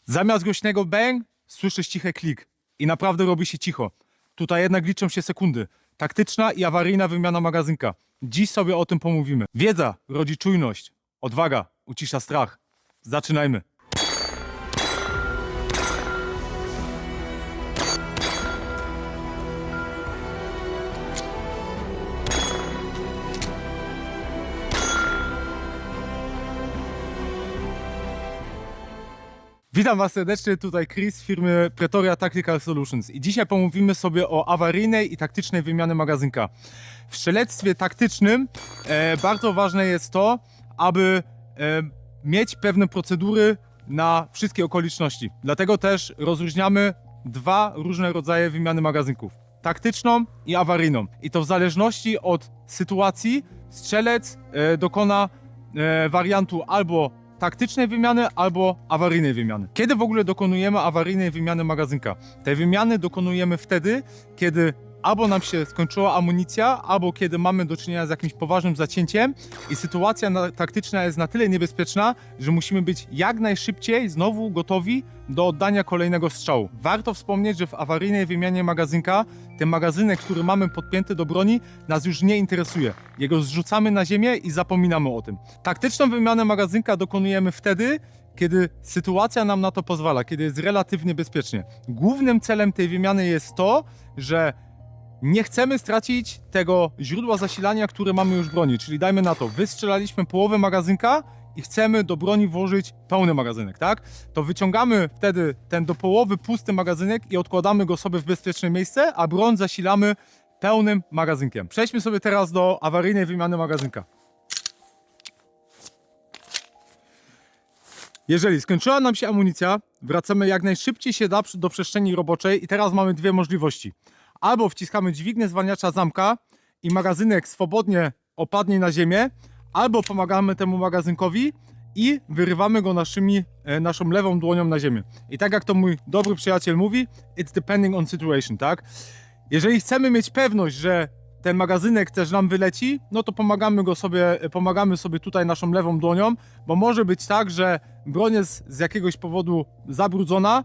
Zamiast głośnego bang, słyszysz ciche klik i naprawdę robi się cicho. Tutaj jednak liczą się sekundy. Taktyczna i awaryjna wymiana magazynka. Dziś sobie o tym pomówimy. Wiedza rodzi czujność, odwaga ucisza strach. Zaczynajmy. Witam Was serdecznie, tutaj Chris z firmy Pretoria Tactical Solutions i dzisiaj pomówimy sobie o awaryjnej i taktycznej wymianie magazynka. W strzelectwie taktycznym bardzo ważne jest to, aby mieć pewne procedury na wszystkie okoliczności. Dlatego też rozróżniamy dwa różne rodzaje wymiany magazynków. Taktyczną i awaryjną. I to w zależności od sytuacji strzelec dokona wariantu albo taktycznej wymiany albo awaryjnej wymiany. Kiedy w ogóle dokonujemy awaryjnej wymiany magazynka? Te wymiany dokonujemy wtedy, kiedy albo nam się skończyła amunicja, albo kiedy mamy do czynienia z jakimś poważnym zacięciem i sytuacja taktyczna jest na tyle niebezpieczna, że musimy być jak najszybciej znowu gotowi do oddania kolejnego strzału. Warto wspomnieć, że w awaryjnej wymianie magazynka ten magazynek, który mamy podpięty do broni, nas już nie interesuje. Jego zrzucamy na ziemię i zapominamy o tym. Taktyczną wymianę magazynka dokonujemy wtedy, kiedy sytuacja nam na to pozwala, kiedy jest relatywnie bezpiecznie. Głównym celem tej wymiany jest to, że nie chcemy stracić tego źródła zasilania, które mamy już w broni. Czyli dajmy na to, wystrzelaliśmy połowę magazynka i chcemy do broni włożyć pełny magazynek, tak? To wyciągamy wtedy ten do połowy pusty magazynek i odkładamy go sobie w bezpieczne miejsce, a broń zasilamy pełnym magazynkiem. Przejdźmy sobie teraz do awaryjnej wymiany magazynka. Jeżeli skończyła nam się amunicja, wracamy jak najszybciej się da do przestrzeni roboczej i teraz mamy dwie możliwości. Albo wciskamy dźwignię zwalniacza zamka i magazynek swobodnie opadnie na ziemię, albo pomagamy temu magazynkowi i wyrywamy go naszą lewą dłonią na ziemię. I tak jak to mój dobry przyjaciel mówi, it's depending on situation, tak? Jeżeli chcemy mieć pewność, że ten magazynek też nam wyleci, no to pomagamy sobie tutaj naszą lewą dłonią, bo może być tak, że broń jest z jakiegoś powodu zabrudzona,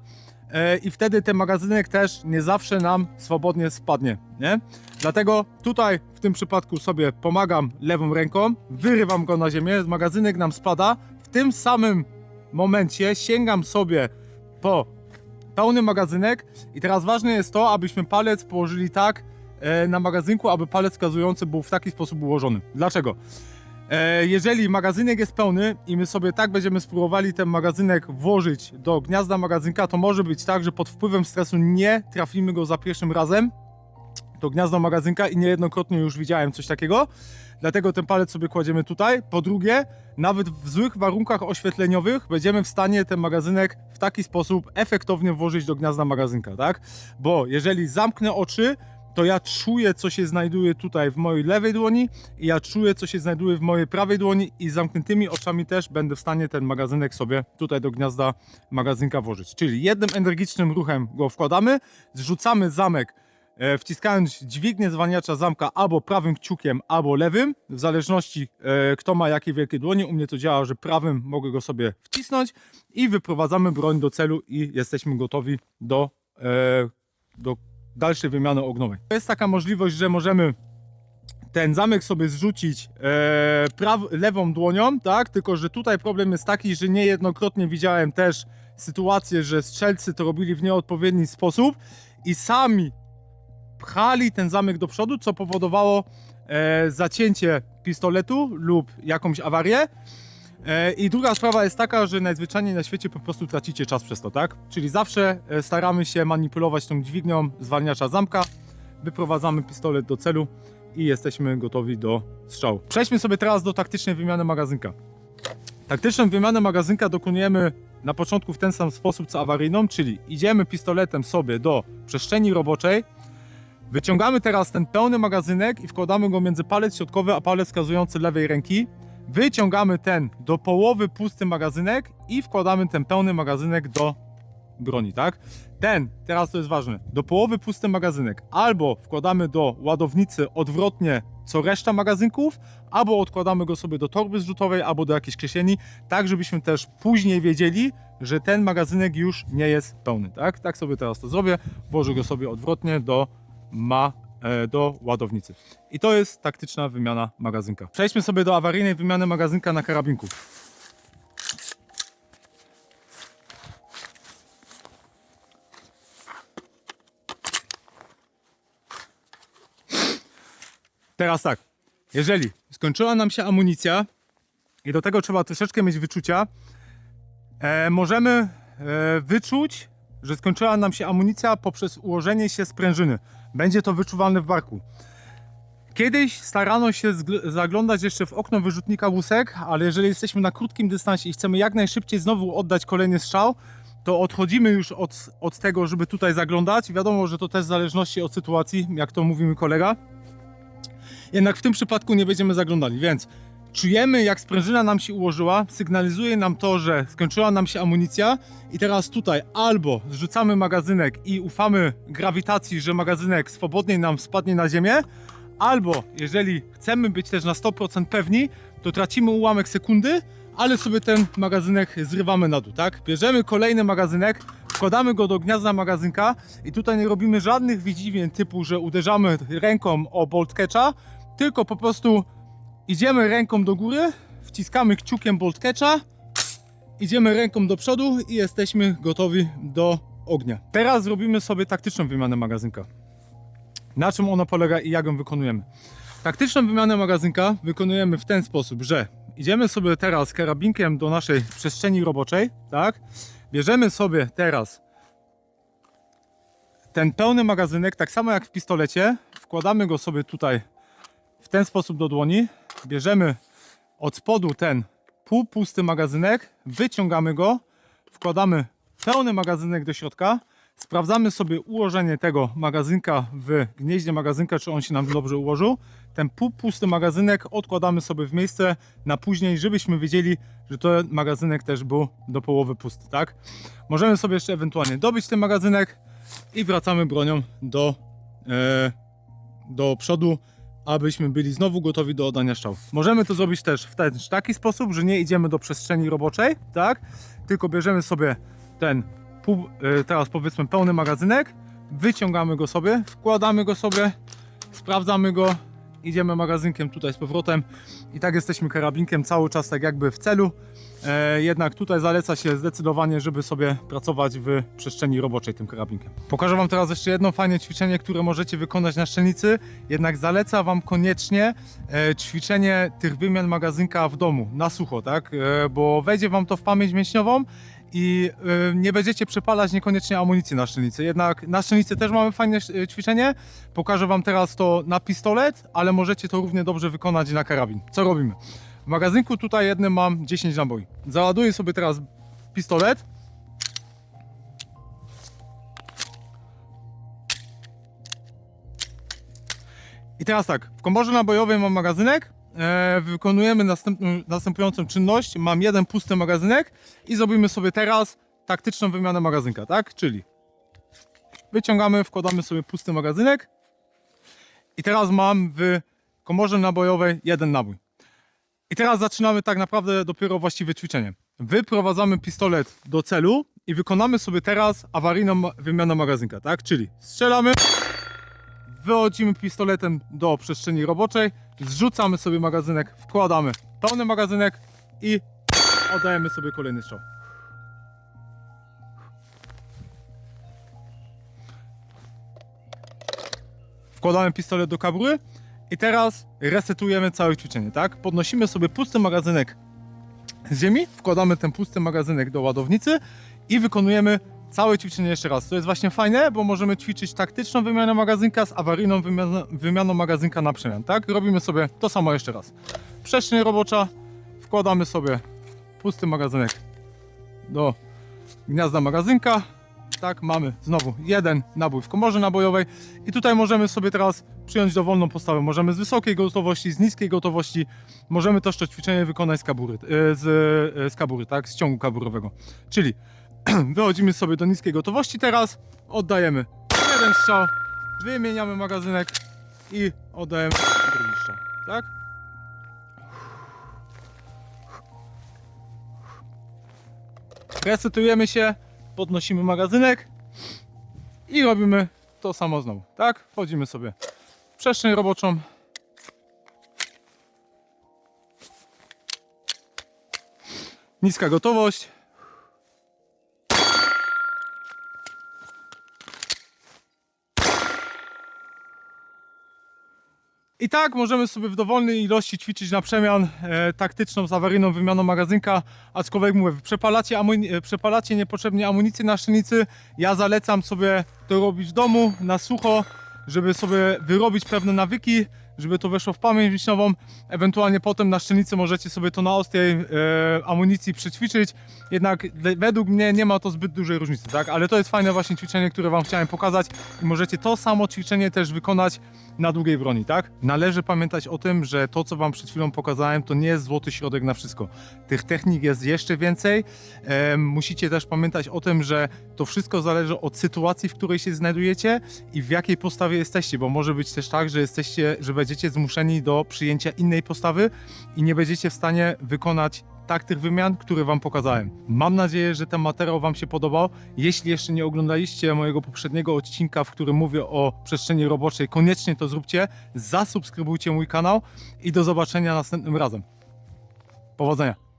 i wtedy ten magazynek też nie zawsze nam swobodnie spadnie, nie? Dlatego tutaj w tym przypadku sobie pomagam lewą ręką, wyrywam go na ziemię, magazynek nam spada, w tym samym momencie sięgam sobie po pełny magazynek i teraz ważne jest to, abyśmy palec położyli tak na magazynku, aby palec wskazujący był w taki sposób ułożony. Dlaczego? Jeżeli magazynek jest pełny i my sobie tak będziemy spróbowali ten magazynek włożyć do gniazda magazynka, to może być tak, że pod wpływem stresu nie trafimy go za pierwszym razem do gniazda magazynka i niejednokrotnie już widziałem coś takiego. Dlatego ten palec sobie kładziemy tutaj. Po drugie, nawet w złych warunkach oświetleniowych będziemy w stanie ten magazynek w taki sposób efektownie włożyć do gniazda magazynka, tak? Bo jeżeli zamknę oczy, to ja czuję, co się znajduje tutaj w mojej lewej dłoni i ja czuję, co się znajduje w mojej prawej dłoni i z zamkniętymi oczami też będę w stanie ten magazynek sobie tutaj do gniazda magazynka włożyć. Czyli jednym energicznym ruchem go wkładamy, zrzucamy zamek, wciskając dźwignię zwalniacza zamka albo prawym kciukiem, albo lewym, w zależności kto ma jakie wielkie dłonie. U mnie to działa, że prawym mogę go sobie wcisnąć i wyprowadzamy broń do celu i jesteśmy gotowi do dalszej wymiany ogniowej. Jest taka możliwość, że możemy ten zamek sobie zrzucić lewą dłonią, tak? Tylko że tutaj problem jest taki, że niejednokrotnie widziałem też sytuację, że strzelcy to robili w nieodpowiedni sposób i sami pchali ten zamek do przodu, co powodowało zacięcie pistoletu lub jakąś awarię. I druga sprawa jest taka, że najzwyczajniej na świecie po prostu tracicie czas przez to, tak? Czyli zawsze staramy się manipulować tą dźwignią zwalniacza zamka, wyprowadzamy pistolet do celu i jesteśmy gotowi do strzału. Przejdźmy sobie teraz do taktycznej wymiany magazynka. Taktyczną wymianę magazynka dokonujemy na początku w ten sam sposób co awaryjną, czyli idziemy pistoletem sobie do przestrzeni roboczej, wyciągamy teraz ten pełny magazynek i wkładamy go między palec środkowy a palec wskazujący lewej ręki. Wyciągamy ten do połowy pusty magazynek i wkładamy ten pełny magazynek do broni, tak? Teraz to jest ważne, do połowy pusty magazynek albo wkładamy do ładownicy odwrotnie co reszta magazynków, albo odkładamy go sobie do torby zrzutowej, albo do jakiejś kieszeni, tak żebyśmy też później wiedzieli, że ten magazynek już nie jest pełny, tak? Tak sobie teraz to zrobię, włożę go sobie odwrotnie do ładownicy. I to jest taktyczna wymiana magazynka. Przejdźmy sobie do awaryjnej wymiany magazynka na karabinku. Teraz tak, jeżeli skończyła nam się amunicja i do tego trzeba troszeczkę mieć wyczucia, możemy wyczuć, że skończyła nam się amunicja poprzez ułożenie się sprężyny. Będzie to wyczuwalne w barku. Kiedyś starano się zaglądać jeszcze w okno wyrzutnika łusek, ale jeżeli jesteśmy na krótkim dystansie i chcemy jak najszybciej znowu oddać kolejny strzał, to odchodzimy już od tego, żeby tutaj zaglądać. Wiadomo, że to też w zależności od sytuacji, jak to mówi mój kolega. Jednak w tym przypadku nie będziemy zaglądali, więc czujemy, jak sprężyna nam się ułożyła, sygnalizuje nam to, że skończyła nam się amunicja i teraz tutaj albo zrzucamy magazynek i ufamy grawitacji, że magazynek swobodnie nam spadnie na ziemię, albo jeżeli chcemy być też na 100% pewni, to tracimy ułamek sekundy, ale sobie ten magazynek zrywamy na dół, tak? Bierzemy kolejny magazynek, wkładamy go do gniazda magazynka i tutaj nie robimy żadnych wydziwień typu, że uderzamy ręką o bolt catcha, tylko po prostu idziemy ręką do góry, wciskamy kciukiem bolt catcha, idziemy ręką do przodu i jesteśmy gotowi do ognia. Teraz zrobimy sobie taktyczną wymianę magazynka. Na czym ona polega i jak ją wykonujemy? Taktyczną wymianę magazynka wykonujemy w ten sposób, że idziemy sobie teraz karabinkiem do naszej przestrzeni roboczej, tak? Bierzemy sobie teraz ten pełny magazynek, tak samo jak w pistolecie, wkładamy go sobie tutaj w ten sposób do dłoni, bierzemy od spodu ten półpusty magazynek, wyciągamy go, wkładamy pełny magazynek do środka, sprawdzamy sobie ułożenie tego magazynka w gnieździe magazynka, czy on się nam dobrze ułożył. Ten półpusty magazynek odkładamy sobie w miejsce na później, żebyśmy wiedzieli, że ten magazynek też był do połowy pusty, tak? Możemy sobie jeszcze ewentualnie dobyć ten magazynek i wracamy bronią do przodu, abyśmy byli znowu gotowi do oddania strzału. Możemy to zrobić też w taki sposób, że nie idziemy do przestrzeni roboczej, tak? Tylko bierzemy sobie ten teraz powiedzmy pełny magazynek, wyciągamy go sobie, wkładamy go sobie, sprawdzamy go, idziemy magazynkiem tutaj z powrotem i tak jesteśmy karabinkiem cały czas tak jakby w celu. Jednak tutaj zaleca się zdecydowanie, żeby sobie pracować w przestrzeni roboczej tym karabinkiem. Pokażę Wam teraz jeszcze jedno fajne ćwiczenie, które możecie wykonać na strzelnicy, jednak zaleca Wam koniecznie ćwiczenie tych wymian magazynka w domu, na sucho, tak? Bo wejdzie Wam to w pamięć mięśniową i nie będziecie przepalać niekoniecznie amunicji na strzelnicy. Jednak na strzelnicy też mamy fajne ćwiczenie. Pokażę Wam teraz to na pistolet, ale możecie to równie dobrze wykonać na karabin. Co robimy? W magazynku tutaj jednym mam 10 naboi. Załaduję sobie teraz pistolet. I teraz tak, w komorze nabojowej mam magazynek. Wykonujemy następującą czynność. Mam jeden pusty magazynek i zrobimy sobie teraz taktyczną wymianę magazynka, tak? Czyli wyciągamy, wkładamy sobie pusty magazynek i teraz mam w komorze nabojowej jeden nabój. I teraz zaczynamy tak naprawdę dopiero właściwe ćwiczenie. Wyprowadzamy pistolet do celu i wykonamy sobie teraz awaryjną wymianę magazynka, tak? Czyli strzelamy, wychodzimy pistoletem do przestrzeni roboczej, zrzucamy sobie magazynek, wkładamy pełny magazynek i oddajemy sobie kolejny strzał. Wkładamy pistolet do kabury i teraz resetujemy całe ćwiczenie, tak? Podnosimy sobie pusty magazynek z ziemi, wkładamy ten pusty magazynek do ładownicy i wykonujemy całe ćwiczenie jeszcze raz. To jest właśnie fajne, bo możemy ćwiczyć taktyczną wymianę magazynka z awaryjną wymianą magazynka na przemian, tak? Robimy sobie to samo jeszcze raz. Przestrzeń robocza, wkładamy sobie pusty magazynek do gniazda magazynka. Tak, mamy znowu jeden nabój w komorze nabojowej i tutaj możemy sobie teraz przyjąć dowolną postawę. Możemy z wysokiej gotowości, z niskiej gotowości. Możemy też to ćwiczenie wykonać z kabury, tak, z ciągu kaburowego. Czyli Wychodzimy sobie do niskiej gotowości teraz, oddajemy jeden strzał, wymieniamy magazynek i oddajemy drugi strzał, tak? Resetujemy się, podnosimy magazynek i robimy to samo znowu, tak? Wchodzimy sobie w przestrzeń roboczą. Niska gotowość. I tak możemy sobie w dowolnej ilości ćwiczyć na przemian taktyczną z awaryjną wymianą magazynka, aczkolwiek mówię, przepalacie niepotrzebnie amunicję na szczelnicy. Ja zalecam sobie to robić w domu, na sucho, żeby sobie wyrobić pewne nawyki, żeby to weszło w pamięć mięśniową. Ewentualnie potem na szczelnicy możecie sobie to na ostrej amunicji przećwiczyć. Jednak według mnie nie ma to zbyt dużej różnicy, tak? Ale to jest fajne właśnie ćwiczenie, które wam chciałem pokazać i możecie to samo ćwiczenie też wykonać na długiej broni, tak? Należy pamiętać o tym, że to, co wam przed chwilą pokazałem, to nie jest złoty środek na wszystko. Tych technik jest jeszcze więcej. Musicie też pamiętać o tym, że to wszystko zależy od sytuacji, w której się znajdujecie i w jakiej postawie jesteście, bo może być też tak, że będziecie zmuszeni do przyjęcia innej postawy i nie będziecie w stanie wykonać tych wymian, które wam pokazałem. Mam nadzieję, że ten materiał wam się podobał. Jeśli jeszcze nie oglądaliście mojego poprzedniego odcinka, w którym mówię o przestrzeni roboczej, koniecznie to zróbcie, zasubskrybujcie mój kanał i do zobaczenia następnym razem. Powodzenia!